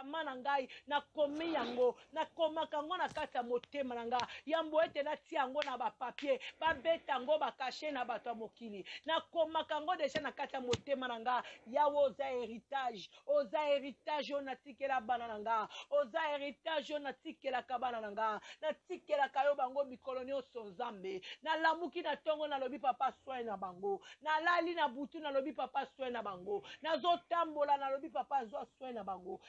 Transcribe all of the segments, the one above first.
mana ngai na komi yango na koma kango na kata motema nanga yambo ete na ti yango na ba papier ba beta ngo ba cacher na bato mokili na koma kango deja na kata motema nanga yawo za héritage ona tikela bana nanga oza héritage ona tikela kabana nanga na tikela kayo bango mikolo nyonso nzambe na lamuki na tongo na lobi papa soin na bango na lali na butu na lobi papa soin na bango na zotambola na lobi papa zo soin na bango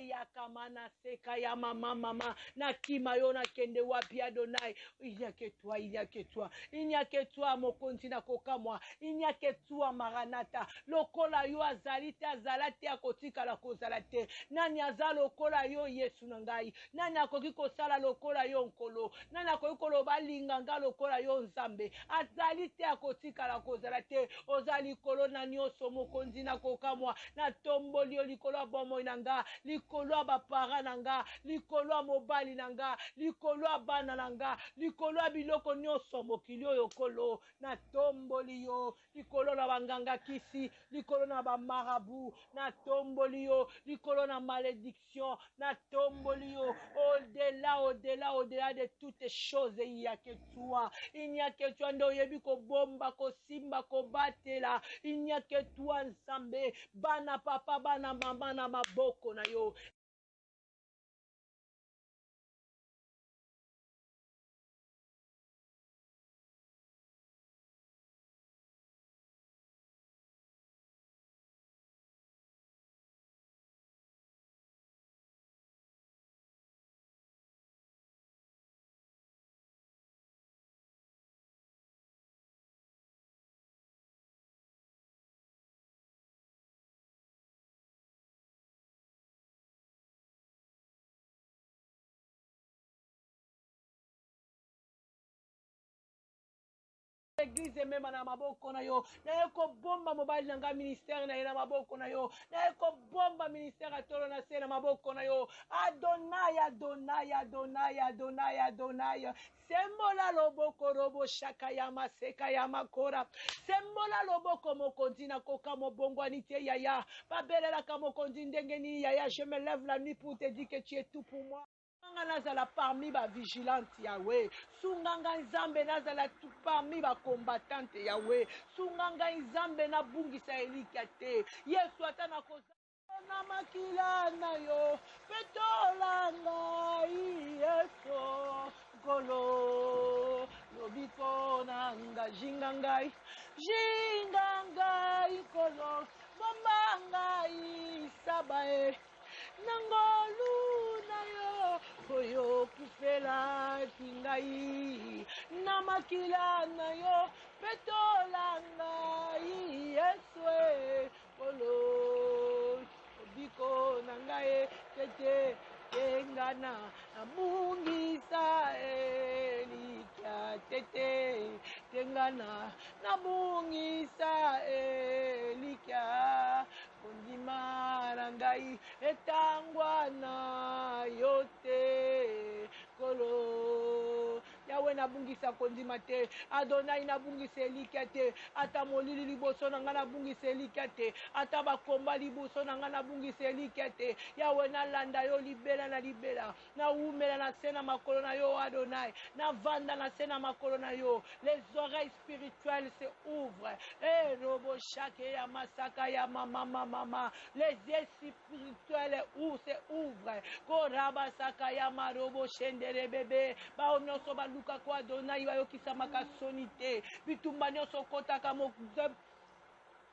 ya kamana seka ya mama na kima yo na kende wapi Adonai il n'y a que toi mokonzi na kokamwa il n'y a que toi maranata lokola yo azalite azalate akotika la kozalate nani aza lokola yo Yesu na ngai nani akoki kosala lokola yo nkolo nani akoki koloba linganga lokola yo nzambe azalite akotika la kozalate ozali kolo na nyonso mokonzi na kokamwa na tomboli yo likolo ya bomoi na nga likolo ya bapara na nga likolo ya mobali na nga likolo ya bana na nga likolo ya biloko nyonso mokili oyo kolo na tomboli yo likolo na banganga kisi likolo na bamarabu na tomboli yo likolo na malédiction na tomboli yo au-delà de toutes choses il n'y a que toi nde oyebi kobomba kosimba kobatela il n'y a que toi nzambe bana papa bana mama na maboko na yo Église même na maboko na yo na eko bomba mobali nanga ministère na ina maboko na yo na eko bomba ministère atolo na se na maboko na yo Adonai sembola loboko robo shaka ya maseka ya makora sembola loboko mokonzi na koka mobongo anite yaya babelela ka mokonzi ndenge ni yaya je me lève la nuit pour te dire que tu es tout pour moi nazala parmi ba vigilante Yahweh sunganga nzambe nazala tout parmi ba combattante Yahweh sunganga nzambe na bungisa elika te Yesu atana kozana makila na yo petolanga Yesu golo lobiko nanga jingangai kolo bombanga sabae nangolu na yo oyo kufela tingai na makila na yo petolanga Yesu kolo biko nangae tete tengana na bungisa elika tete tengana na bungisa elika kondima nangai etangwa na yote kolo Yawe nabungisa kondima te Adonai nabungisa elika te ata molili liboso na nga nabungisa elika te ata bakomba liboso na nga nabungisa elika te Yawe nalanda yo libela na libela na umela na se na makolo na yo Adonai na vanda na se na makolo na yo les oreilles spirituelles se ouvrent robo shake ya masaka ya mama les yeux spirituels se ouvrent koraba saka ya marobo shendere bebe ba onyoso baluka kwa Adonai bayokisa makasoni te bitumba nyonso kotaka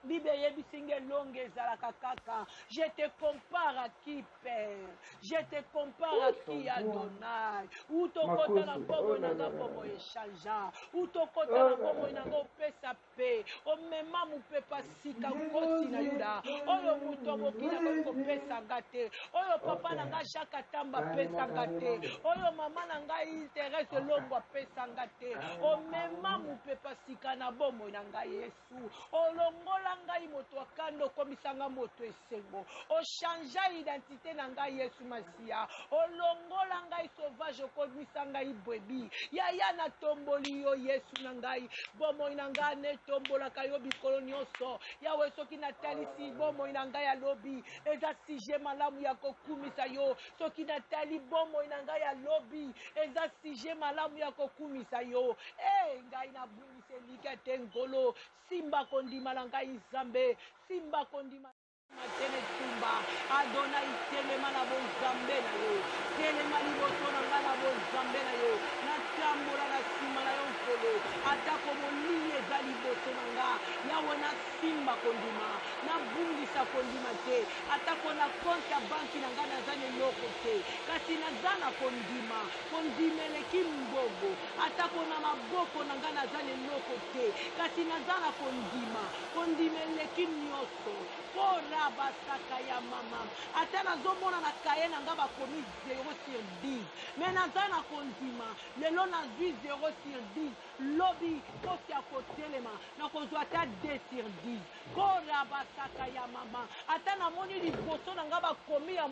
Bible yebisinge longue ezalaka kaka. Je te compare à qui Père? Je te compare à qui Adonai? Utokota na bomo nanga bomo eshanja. Utokota na bomo nanga opesa pe. Omema mupepa sika kosi na yuda. Oyo muto mokina ko pesa ngate. Oyo papa nanga Jacques Tamba pesa ngate. Oyo mama nanga Thérèse Longwa pesa ngate. Omema mupepa sika na bomo nanga Yesu. Olongola osala ngai moto akando komisanga moto esengo ochangea identité na ngai Yesu Masiya olongola ngai sauvage okomisa ngai bwebi yaya na tomboli yo Yesu na ngai bomoi na ngai netombolaka yo bikolo nyonso yawe soki natalisi bomoi na ngai alobi eza sujet malamu ya kokumisa yo soki natali bomoi na ngai alobi eza sujet malamu ya kokumisa yo ngai nabungisa elika te ngolo simba kondima na ngai Nzambe simba kondima matene tumba Adonai telema na bonzambe na yo telema liboso na ngai na bonzambe na yo natambola na nsima na yo nkolo atako molili eza liboso na nga yawe na simba kondima nabungisa kondima te atako na konte ya banki na ngai naza na eloko te kasi naza na kondima kondima eleki mbogo atako na maboko na ngai naza na eloko te kasi naza na kondima kondima eleki nyonso pora basaka ya mama ata nazomona na kaye na nga bakomi 0/10 me naza na kondima lelo nazwi 0/10 lobi kosi ya kotelema nakozwa ata 2/10 pora basaka ya mama ata namoni liboso na nga bakomi ya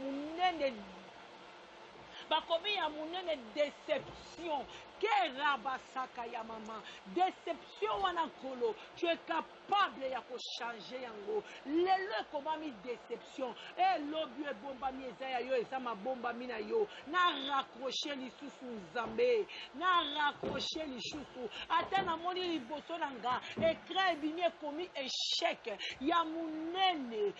munene déception Kerabasaka ya mama déception wana nkolo tu es capable ya changer yango lelo ekomami déception elobi ebombami eza ya yo eza mabombami na yo na raccroche lisusu Nzambe na raccroche lisusu ata namoni liboso na nga ekran ebimi ekomi échec ya munene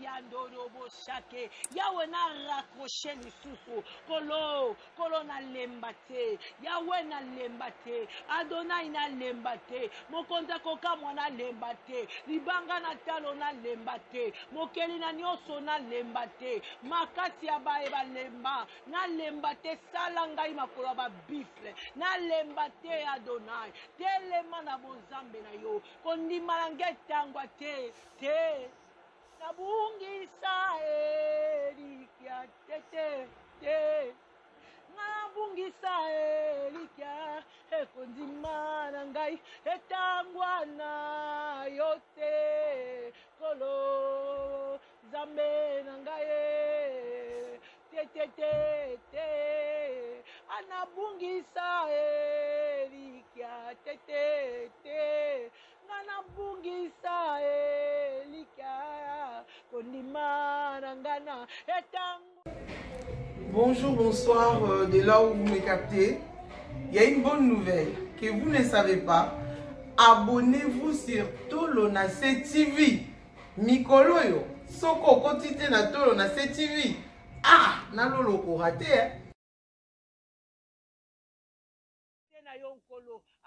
ya ndoroboshake yawe na raccroche lisusu kolo na lemba te yawe na lemba te Adonai na lemba te mokonzi akokamwa na lemba te libanga na talo na lemba te mokeli na nyonso na lemba te makasi ya baye balemba na lemba te sala ngai makolo ya babifle na lemba te Adonai telema na bonzambe na yo kondima na ngai etangwa te nabungisa elikia te nabungisa elikia ekondima na ngai etangwa na yo te kolo Nzambe na ngai te anabungisa elikia te nabungisa elikia kondima na ngana etangwa. Bonjour, bonsoir, de là où vous me captez. Il y a une bonne nouvelle que vous ne savez pas. Abonnez-vous sur Tolonase TV. Mikolo yo, soko kotite na Tolonase TV. Ah, na lolo ko raté.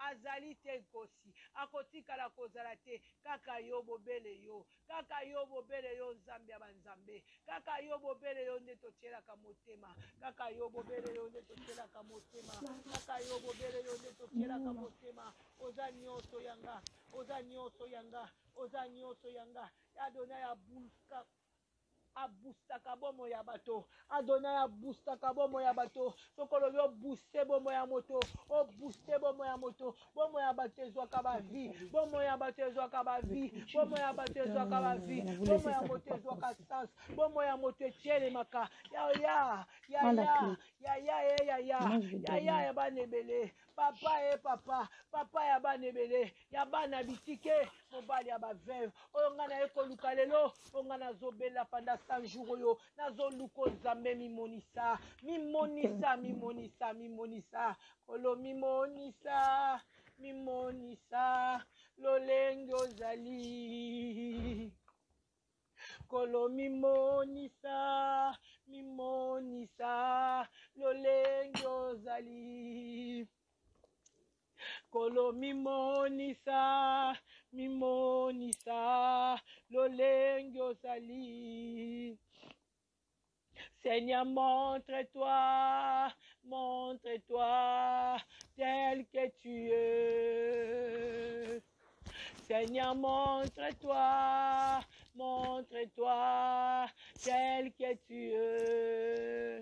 Azali te kosi akotikala kozala te kaka yo bobele yo Nzambe ya banzambe kaka yo bobele yo nde totielaka motema kaka yo bobele yo nde totielaka motema kaka yo bobele yo nde totielaka motema oza nyonso yanga Adonai abustaka bomo ya bato Adonai abustaka bomo ya bato sokolo yo buste bomo ya moto o buste bomo ya moto bomo ya bato ezwaka bavi bomo ya bato ezwaka bavi bomo ya bato ezwaka bavi bomo ya moto ezwaka sens bomo ya moto etielemaka ya ya banebele papa ya banebele ya bana bitike mobali ya baveuve oyo nga na ye koluka lelo oyo nga nazobela panda 100 jours oyo nazoluka Nzambe mimonisa kolo mimonisa lolenge ozali kolo mimonisa lolenge ozali kolo mimonisa lolenge ozali. Seigneur, montre-toi tel que tu es. Seigneur, montre-toi tel que tu es.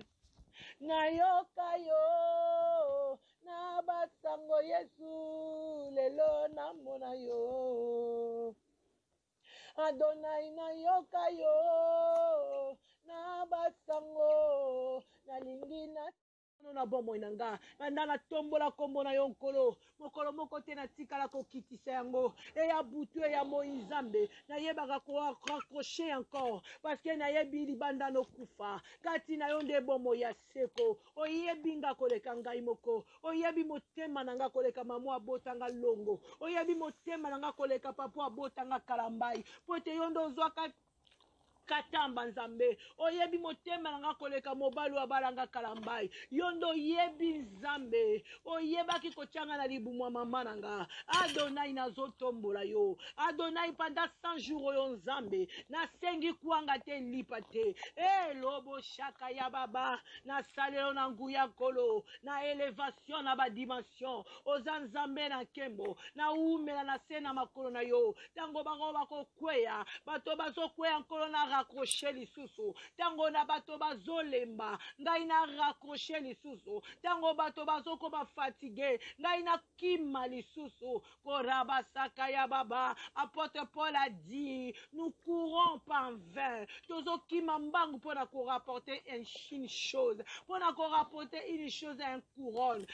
Nayoka yo na basango Yesu lelo na mona yo Adonai nayoka yo na basango nalingi na na bomoi na nga banda natombola kombo na yo nkolo mokolo moko te natikala kokitisa yango eya butu eya moi nzambe nayebaka koraccroche encore parceke nayebi libanda nokufa kati na yo nde bomoi ya seko oyebi nga koleka ngai moko oyebi motema na nga koleka mamo abotanga longo oyebi motema na nga koleka papo abotanga kalambai po ete yo nde ozwaka katamba nzambe oyebi motema na nga koleka mobali wa balanga kalambai yo ndo oyebi nzambe oyebaki kotyanga na libumu ya mama na nga Adonai nazotombola yo Adonai panda 100 jours oyo nzambe nasengi kwanga te lipa te elobo shaka ya baba nasalelo na nguya nkolo na elevation na badimension oza nzambe na nkembo na umela na se na makolo na yo ntango bango bakokweya bato bazokweya nkolo na raccroche lisusu ntango na bato bazolemba ngai na raccroche lisusu ntango bato bazokoma fatige ngai na kima lisusu korabasaka ya baba apôtre Paul a dit nous courons pas en vain tozokima mbangu mpona korapporter une chose mpona korapporter une chose un couronne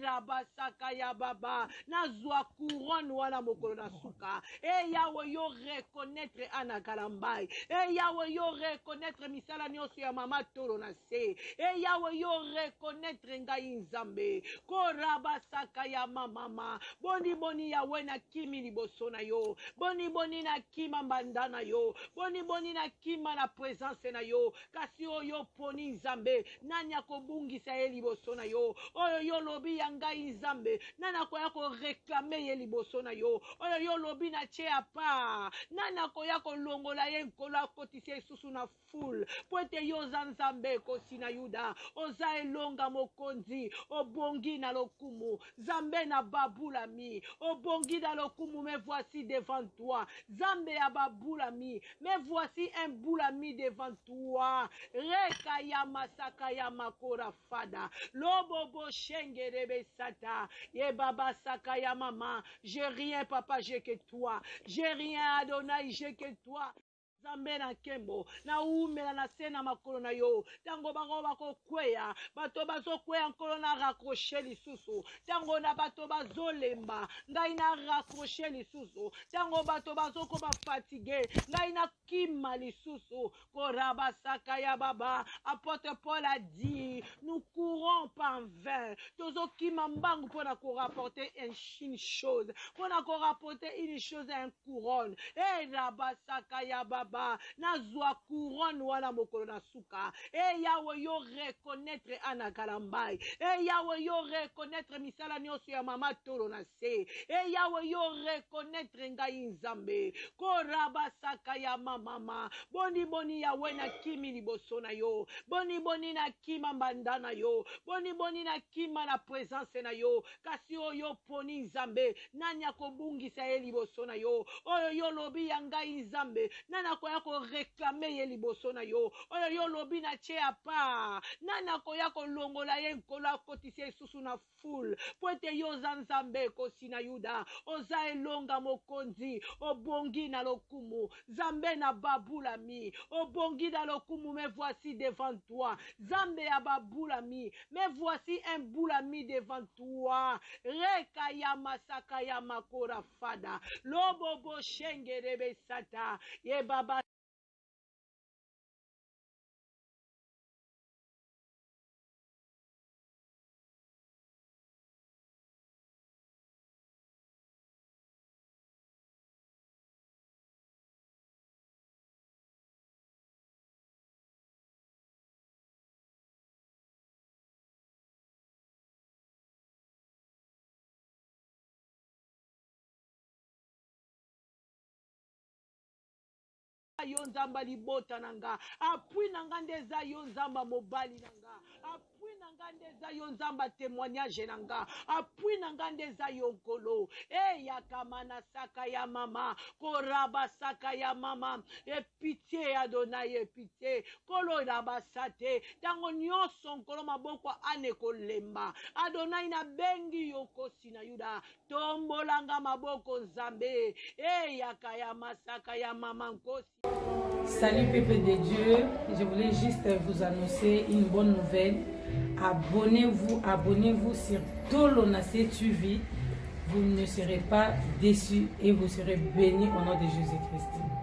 rabasaka ya baba nazwa couronne wana mokolo na suka yawe yo reconnaître ana kalambai yawe yo reconnaître misala nyonso ya mama tolo na se yawe yo reconnaître ngai nzambe korabasaka ya mamama boni boni yawe na kimi liboso na yo boni boni na kima mbanda na yo boni boni na kima na présence na yo kasi oyo poni nzambe nani akobungisa ye liboso na yo oyo yo lobi ya ngai nzambe nani akoya koreklame ye liboso na yo oyo yo lobi na tie ya pa nani akoya kolongola ye nkolo akotisa esusu na foule po ete yo oza nzambe ekosi na yuda oza elonga mokonzi obongi na lokumu nzambe na babulami obongi na lokumu me voici devant toi nzambe ya babulami me voici un boulami devant toi reka ya masaka ya makora fada lobobo shengerebe sata ye baba saka ya mama j'ai rien papa j'ai que toi j'ai rien Adonai j'ai que toi nzambe na nkembo na umela na se na makolo na yo ntango bango bakokweya bato bazokweya nkolo na raccroche lisusu ntango na bato bazolemba ngai na raccroche lisusu ntango bato bazokoma fatige ngai na kima lisusu korabasaka ya baba apôtre Paul a dit nous courons pas en vain tozokima mbangu mpona korapporter une chose mpona korapporter une chose un couronne rabasaka ya baba nazwa couronne wana mokolo na suka yawe yo reconnaître ana kalambai yawe yo reconnaître misala nyonso ya mama tolo na se yawe yo reconnaître ngai nzambe korabasaka ya mamama boni boni yawe na kimi liboso na yo boni boni na kima mbanda na yo boni boni na kima na présence na yo kasi oyo poni nzambe nani akobungisa ye liboso na yo oyo yo lobi ya ngai nzambe nani akoya koreklame ye liboso na yo oyo yo lobi na tie ya pa nani akoya kolongola ye nkolo akotisa esusu na foule po ete yo oza nzambe ekosi na yuda oza elonga mokonzi obongi na lokumu nzambe na babulami obongi na lokumu me voici devant toi nzambe ya babulami me voici un boulami devant toi reka ya masaka ya makora fada lobobo shengerebe sata ye baba yo nzamba libota nanga apui nanga ndeza yo nzamba mobali nanga apui nanga ndeza yo nzamba témoignage nanga apui nanga ndeza yo nkolo ya kamana saka ya mama koraba saka ya mama pitié Adonai pitié kolo rabasate tango nyonso nkolo maboko ane kolemba Adonai na bengi yo kosi na yuda tombolanga maboko nzambe yaka ya masaka ya mama nkosi. Salut peuple de Dieu, je voulais juste vous annoncer une bonne nouvelle. Abonnez-vous sur Tolonacé TV. Vous ne serez pas déçus et vous serez bénis au nom de Jésus-Christ.